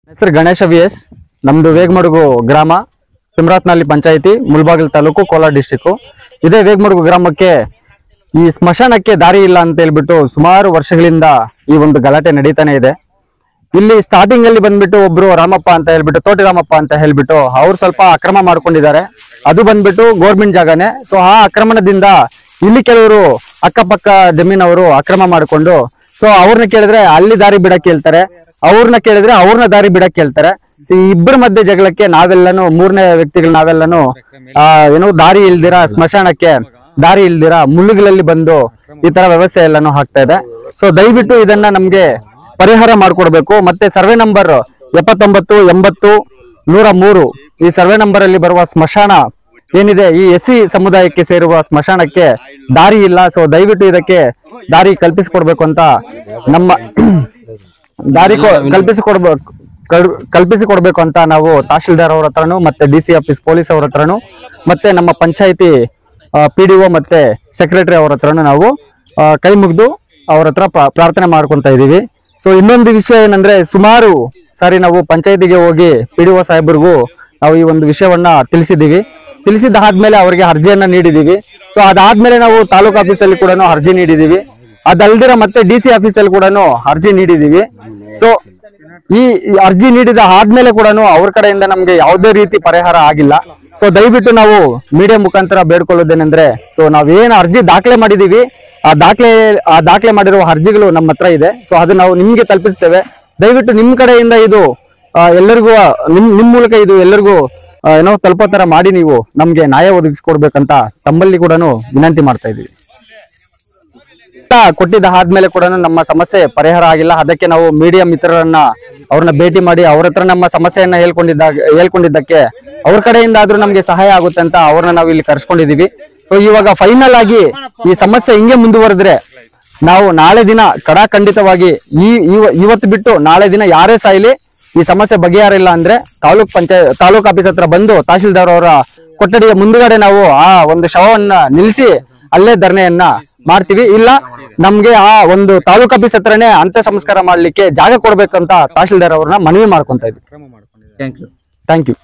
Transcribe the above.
ಹೆಸರು ಗಣೇಶ ವಿ.ಎಸ್. ನಮ್ದು ವೇಗಮಡುಗು ಗ್ರಾಮ, ತಿಮ್ರಾತ್ನಹಳ್ಳಿ ಪಂಚಾಯಿತಿ, ಮುಳಬಾಗಿಲು ತಾಲೂಕು, ಕೋಲಾರ ಡಿಸ್ಟಿಕ್. ಇದೇ ವೇಗಮಡುಗು ಗ್ರಾಮಕ್ಕೆ ಈ ಸ್ಮಶಾನಕ್ಕೆ ದಾರಿ ಇಲ್ಲ ಅಂತ ಹೇಳ್ಬಿಟ್ಟು ಸುಮಾರು ವರ್ಷಗಳಿಂದ ಈ ಒಂದು ಗಲಾಟೆ ನಡೀತಾನೆ ಇದೆ. ಇಲ್ಲಿ ಸ್ಟಾರ್ಟಿಂಗ್ ಅಲ್ಲಿ ಬಂದ್ಬಿಟ್ಟು ಒಬ್ರು ರಾಮಪ್ಪ ಅಂತ ಹೇಳ್ಬಿಟ್ಟು, ತೋಟಿ ರಾಮಪ್ಪ ಅಂತ ಹೇಳ್ಬಿಟ್ಟು ಅವ್ರು ಸ್ವಲ್ಪ ಅಕ್ರಮ ಮಾಡ್ಕೊಂಡಿದ್ದಾರೆ. ಅದು ಬಂದ್ಬಿಟ್ಟು ಗೌರ್ಮೆಂಟ್ ಜಾಗನೇ. ಸೊ ಆ ಅಕ್ರಮಣದಿಂದ ಇಲ್ಲಿ ಕೆಲವರು ಅಕ್ಕಪಕ್ಕ ಜಮೀನವರು ಅಕ್ರಮ ಮಾಡಿಕೊಂಡು, ಸೊ ಅವ್ರನ್ನ ಕೇಳಿದ್ರೆ ಅಲ್ಲಿ ದಾರಿ ಬಿಡಕ್ ಹೇಳ್ತಾರೆ, ಅವ್ರನ್ನ ಕೇಳಿದ್ರೆ ಅವ್ರನ್ನ ದಾರಿ ಬಿಡಕ್ ಹೇಳ್ತಾರೆ. ಇಬ್ಬರ ಮಧ್ಯೆ ಜಗಳಕ್ಕೆ ನಾವೆಲ್ಲನು ಮೂರನೇ ವ್ಯಕ್ತಿಗಳು ನಾವೆಲ್ಲನು ಏನೋ ದಾರಿ ಇಲ್ದಿರಾ ಸ್ಮಶಾನಕ್ಕೆ ದಾರಿ ಇಲ್ದಿರಾ ಮುಳ್ಳುಗಳಲ್ಲಿ ಬಂದು ಈ ತರ ವ್ಯವಸ್ಥೆ ಎಲ್ಲಾನು ಆಗ್ತಾ ಇದೆ. ಸೊ ದಯವಿಟ್ಟು ಇದನ್ನ ನಮ್ಗೆ ಪರಿಹಾರ ಮಾಡ್ಕೊಡ್ಬೇಕು. ಮತ್ತೆ ಸರ್ವೆ ನಂಬರ್ 79, 80, 103 ಈ ಸರ್ವೆ ನಂಬರ್ ಅಲ್ಲಿ ಬರುವ ಸ್ಮಶಾನ ಏನಿದೆ, ಈ ಎಸ್ಸಿ ಸಮುದಾಯಕ್ಕೆ ಸೇರುವ ಸ್ಮಶಾನಕ್ಕೆ ದಾರಿ ಇಲ್ಲ. ಸೊ ದಯವಿಟ್ಟು ಇದಕ್ಕೆ ದಾರಿ ಕಲ್ಪಿಸಿಕೊಡ್ಬೇಕು ಅಂತ ನಮ್ಮ ದಾರಿ ಕಲ್ಪಿಸಿಕೊಡ್ಬೇಕು ಅಂತ ನಾವು ತಹಶೀಲ್ದಾರ್ ಅವ್ರ ಹತ್ರನು, ಮತ್ತೆ ಡಿಸಿ ಆಫೀಸ್ ಪೊಲೀಸ್ ಅವ್ರ ಹತ್ರನು, ಮತ್ತೆ ನಮ್ಮ ಪಂಚಾಯತಿ PDO ಮತ್ತೆ ಸೆಕ್ರೆಟರಿ ಅವ್ರ ಹತ್ರನು ನಾವು ಕೈ ಮುಗಿದು ಅವ್ರ ಹತ್ರ ಪ್ರಾರ್ಥನೆ ಮಾಡ್ಕೊಂತ ಇದೀವಿ. ಸೊ ಇನ್ನೊಂದು ವಿಷಯ ಏನಂದ್ರೆ, ಸುಮಾರು ಸಾರಿ ನಾವು ಪಂಚಾಯತಿಗೆ ಹೋಗಿ PDO ಸಾಹೇಬ್ರಿಗೂ ನಾವು ಈ ಒಂದು ವಿಷಯವನ್ನ ತಿಳಿಸಿದ್ದಾದ್ಮೇಲೆ ಅವರಿಗೆ ಅರ್ಜಿಯನ್ನ ನೀಡಿದೀವಿ. ಸೊ ಅದಾದ್ಮೇಲೆ ನಾವು ತಾಲೂಕು ಆಫೀಸಲ್ಲಿ ಕೂಡ ಅರ್ಜಿ ನೀಡಿದೀವಿ. ಅದಲ್ದಿರ ಮತ್ತೆ DC ಆಫೀಸಲ್ಲಿ ಕೂಡ ಅರ್ಜಿ ನೀಡಿದೀವಿ. ಸೊ ಈ ಅರ್ಜಿ ನೀಡಿದ ಆದ್ಮೇಲೆ ಕೂಡ ಅವ್ರ ಕಡೆಯಿಂದ ನಮ್ಗೆ ಯಾವುದೇ ರೀತಿ ಪರಿಹಾರ ಆಗಿಲ್ಲ. ಸೊ ದಯವಿಟ್ಟು ನಾವು ಮೀಡಿಯಾ ಮುಖಾಂತರ ಬೇಡ್ಕೊಳ್ಳೋದೇನೆಂದ್ರೆ, ಸೊ ನಾವೇನು ಅರ್ಜಿ ದಾಖಲೆ ಮಾಡಿದೀವಿ, ಆ ದಾಖಲೆ ಮಾಡಿರುವ ಅರ್ಜಿಗಳು ನಮ್ಮ ಹತ್ರ ಇದೆ. ಸೊ ಅದು ನಾವು ನಿಮ್ಗೆ ತಲುಪಿಸ್ತೇವೆ. ದಯವಿಟ್ಟು ನಿಮ್ ಕಡೆಯಿಂದ ಇದು ಎಲ್ಲರಿಗೂ ನಿಮ್ ಮೂಲಕ ಇದು ಎಲ್ಲರಿಗೂ ಏನೋ ತಲುಪೋ ತರ ಮಾಡಿ ನೀವು ನಮ್ಗೆ ನ್ಯಾಯ ಒದಗಿಸ್ಕೊಡ್ಬೇಕಂತ ತಮ್ಮಲ್ಲಿ ಕೂಡ ವಿನಂತಿ ಮಾಡ್ತಾ ಇದೀವಿ. ಕೊಟ್ಟಿದ್ದ ಆದ್ಮೇಲೆ ಕೂಡ ನಮ್ಮ ಸಮಸ್ಯೆ ಪರಿಹಾರ ಆಗಿಲ್ಲ. ಅದಕ್ಕೆ ನಾವು ಮೀಡಿಯಾ ಮಿತ್ರರನ್ನ ಅವ್ರನ್ನ ಭೇಟಿ ಮಾಡಿ ಅವ್ರ ಹತ್ರ ನಮ್ಮ ಸಮಸ್ಯೆಯನ್ನ ಹೇಳ್ಕೊಂಡಿದ್ದಕ್ಕೆ ಅವ್ರ ಕಡೆಯಿಂದ ಆದ್ರೂ ನಮ್ಗೆ ಸಹಾಯ ಆಗುತ್ತೆ ಅಂತ ಅವ್ರನ್ನ ನಾವು ಇಲ್ಲಿ ಕರ್ಸ್ಕೊಂಡಿದೀವಿ. ಸೊ ಇವಾಗ ಫೈನಲ್ ಆಗಿ ಈ ಸಮಸ್ಯೆ ಹಿಂಗೆ ಮುಂದುವರೆದ್ರೆ ನಾವು ನಾಳೆ ದಿನ ಖಂಡಿತವಾಗಿ ಇವತ್ತು ಬಿಟ್ಟು ನಾಳೆ ದಿನ ಯಾರೇ ಸಾಯ್ಲಿ, ಈ ಸಮಸ್ಯೆ ಬಗೆಹರಿಲ್ಲ ಅಂದ್ರೆ ತಾಲೂಕ್ ಆಫೀಸ್ ಹತ್ರ ಬಂದು ತಹಶೀಲ್ದಾರ್ ಅವರ ಕೊಠಡಿಯ ಮುಂದುಗಡೆ ನಾವು ಆ ಒಂದು ಶವವನ್ನ ನಿಲ್ಲಿಸಿ ಅಲ್ಲೇ ಧರಣಿಯನ್ನ ಮಾಡ್ತೀವಿ. ಇಲ್ಲ ನಮ್ಗೆ ಆ ಒಂದು ತಾಲೂಕ್ ಆಫೀಸ್ ಹತ್ರನೇ ಅಂತ್ಯ ಸಂಸ್ಕಾರ ಮಾಡ್ಲಿಕ್ಕೆ ಜಾಗ ಕೊಡ್ಬೇಕಂತ ತಹಶೀಲ್ದಾರ್ ಅವ್ರನ್ನ ಮನವಿ ಮಾಡ್ಕೊಂತ ಇದ್ವಿ. Thank you.